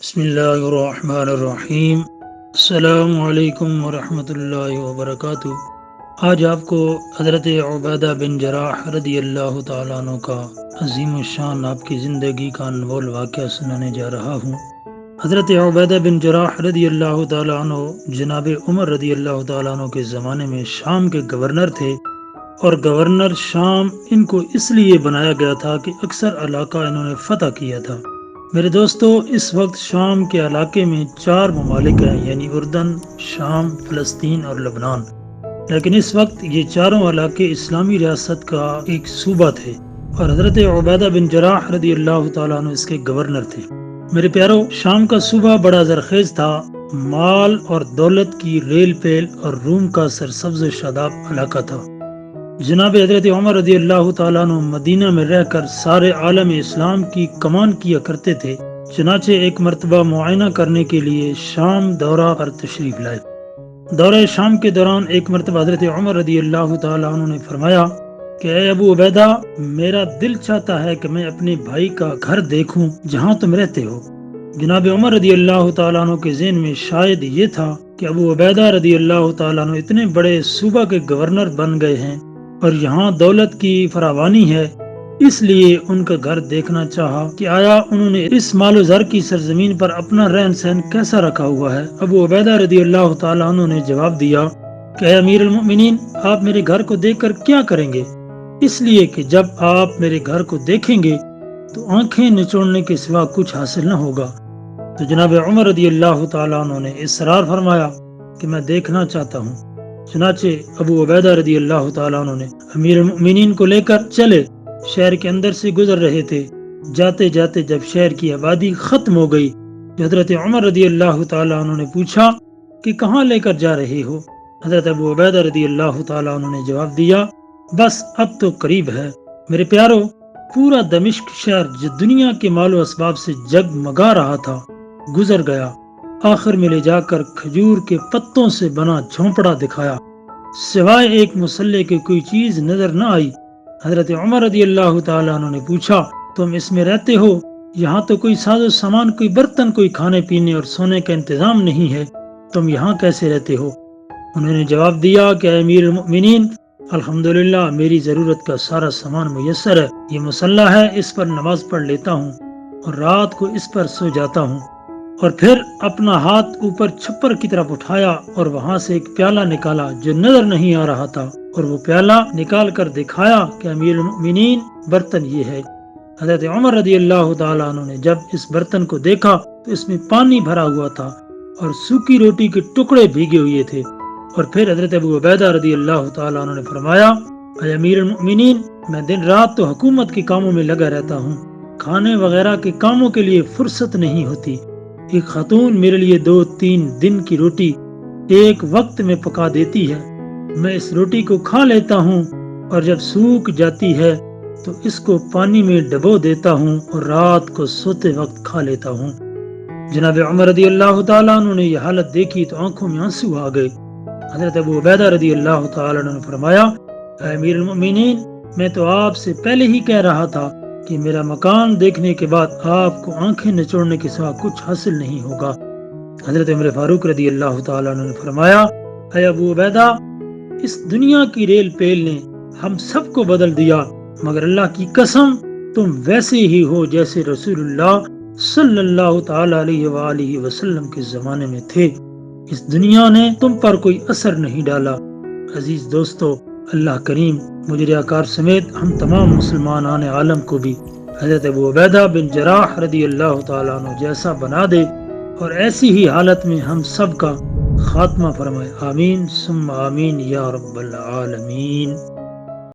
بسم اللہ الرحمن الرحیم۔ السلام علیکم ورحمۃ اللہ وبرکاتہ۔ آج آپ کو حضرت عبیدہ بن جراح رضی اللہ تعالیٰ عنہ کا عظیم الشان آپ کی زندگی کا انمول واقعہ سنانے جا رہا ہوں۔ حضرت عبیدہ بن جراح رضی اللہ تعالیٰ عنہ جناب عمر رضی اللہ تعالیٰ عنہ کے زمانے میں شام کے گورنر تھے، اور گورنر شام ان کو اس لیے بنایا گیا تھا کہ اکثر علاقہ انہوں نے فتح کیا تھا۔ میرے دوستو، اس وقت شام کے علاقے میں 4 ممالک ہیں، یعنی اردن، شام، فلسطین اور لبنان، لیکن اس وقت یہ چاروں علاقے اسلامی ریاست کا ایک صوبہ تھے، اور حضرت عبیدہ بن جراح رضی اللہ تعالیٰ عنہ اس کے گورنر تھے۔ میرے پیارو، شام کا صوبہ بڑا زرخیز تھا، مال اور دولت کی ریل پیل اور روم کا سرسبز و شاداب علاقہ تھا۔ جناب حضرت عمر رضی اللہ تعالیٰ عنہ مدینہ میں رہ کر سارے عالم اسلام کی کمان کیا کرتے تھے، چنانچہ ایک مرتبہ معائنہ کرنے کے لیے شام دورہ پر تشریف لائے۔ دورہ شام کے دوران ایک مرتبہ حضرت عمر رضی اللہ تعالیٰ عنہ نے فرمایا کہ اے ابو عبیدہ، میرا دل چاہتا ہے کہ میں اپنے بھائی کا گھر دیکھوں جہاں تم رہتے ہو۔ جناب عمر رضی اللہ تعالیٰ عنہ کے ذہن میں شاید یہ تھا کہ ابو عبیدہ رضی اللہ تعالیٰ عنہ اتنے بڑے صوبہ کے گورنر بن گئے ہیں اور یہاں دولت کی فراوانی ہے، اس لیے ان کا گھر دیکھنا چاہا کہ آیا انہوں نے اس مال و زر کی سرزمین پر اپنا رہن سہن کیسا رکھا ہوا ہے۔ ابو عبیدہ رضی اللہ تعالیٰ عنہ نے جواب دیا کہ اے امیر المؤمنین، آپ میرے گھر کو دیکھ کر کیا کریں گے؟ اس لیے کہ جب آپ میرے گھر کو دیکھیں گے تو آنکھیں نچوڑنے کے سوا کچھ حاصل نہ ہوگا۔ تو جناب عمر رضی اللہ تعالیٰ عنہ نے اصرار فرمایا کہ میں دیکھنا چاہتا ہوں۔ چنانچہ ابو عبیدہ رضی اللہ تعالیٰ عنہ نے امیر المؤمنین کو لے کر چلے۔ شہر کے اندر سے گزر رہے تھے، جاتے جاتے جب شہر کی آبادی ختم ہو گئی تو حضرت عمر رضی اللہ تعالیٰ عنہ نے پوچھا کہ کہاں لے کر جا رہے ہو؟ حضرت ابو عبیدہ رضی اللہ تعالیٰ عنہ نے جواب دیا، بس اب تو قریب ہے۔ میرے پیارو، پورا دمشق شہر جو دنیا کے مال و اسباب سے جگمگا رہا تھا گزر گیا۔ آخر میں لے جا کر کھجور کے پتوں سے بنا جھونپڑا دکھایا، سوائے ایک مسلح کے کوئی چیز نظر نہ آئی۔ حضرت عمر رضی اللہ تعالیٰ عنہ نے پوچھا، تم اس میں رہتے ہو؟ یہاں تو کوئی ساز و سامان، کوئی برتن، کوئی کھانے پینے اور سونے کا انتظام نہیں ہے، تم یہاں کیسے رہتے ہو؟ انہوں نے جواب دیا کہ اے امیر المؤمنین، الحمدللہ میری ضرورت کا سارا سامان میسر ہے، یہ مسلح ہے، اس پر نماز پڑھ لیتا ہوں اور رات کو اس پر سو جاتا ہوں۔ اور پھر اپنا ہاتھ اوپر چھپر کی طرف اٹھایا اور وہاں سے ایک پیالہ نکالا جو نظر نہیں آ رہا تھا، اور وہ پیالہ نکال کر دکھایا کہ امیر المؤمنین، برتن یہ ہے۔ حضرت عمر رضی اللہ تعالیٰ عنہ نے جب اس برتن کو دیکھا تو اس میں پانی بھرا ہوا تھا اور سوکھی روٹی کے ٹکڑے بھیگے ہوئے تھے۔ اور پھر حضرت ابو عبیدہ رضی اللہ تعالیٰ عنہ نے فرمایا، اے امیر المؤمنین، میں دن رات تو حکومت کے کاموں میں لگا رہتا ہوں، کھانے وغیرہ کے کاموں کے لیے فرصت نہیں ہوتی۔ ایک خاتون میرے لیے 2-3 دن کی روٹی ایک وقت میں پکا دیتی ہے، میں اس روٹی کو کھا لیتا ہوں اور جب سوکھ جاتی ہے تو اس کو پانی میں ڈبو دیتا ہوں اور رات کو سوتے وقت کھا لیتا ہوں۔ جناب عمر رضی اللہ تعالیٰ عنہ نے یہ حالت دیکھی تو آنکھوں میں آنسو آ گئے۔ حضرت ابو عبیدہ رضی اللہ تعالیٰ عنہ نے فرمایا، اے امیر المؤمنین، میں تو آپ سے پہلے ہی کہہ رہا تھا کہ میرا مکان دیکھنے کے بعد آپ کو آنکھیں نچوڑنے کے سوا کچھ حاصل نہیں ہوگا۔ حضرت عمر فاروق رضی اللہ تعالیٰ عنہ نے فرمایا، اے ابو عبیدہ، اس دنیا کی ریل پیل نے ہم سب کو بدل دیا، مگر اللہ کی قسم تم ویسے ہی ہو جیسے رسول اللہ صلی اللہ تعالیٰ علیہ وآلہ وسلم کے زمانے میں تھے۔ اس دنیا نے تم پر کوئی اثر نہیں ڈالا۔ عزیز دوستو، اللہ کریم مجھ ریاکار سمیت ہم تمام مسلمان عالم کو بھی حضرت ابو عبیدہ بن جراح رضی اللہ تعالیٰ عنہ جیسا بنا دے اور ایسی ہی حالت میں ہم سب کا خاتمہ فرمائے، آمین ثم آمین یا رب العالمین۔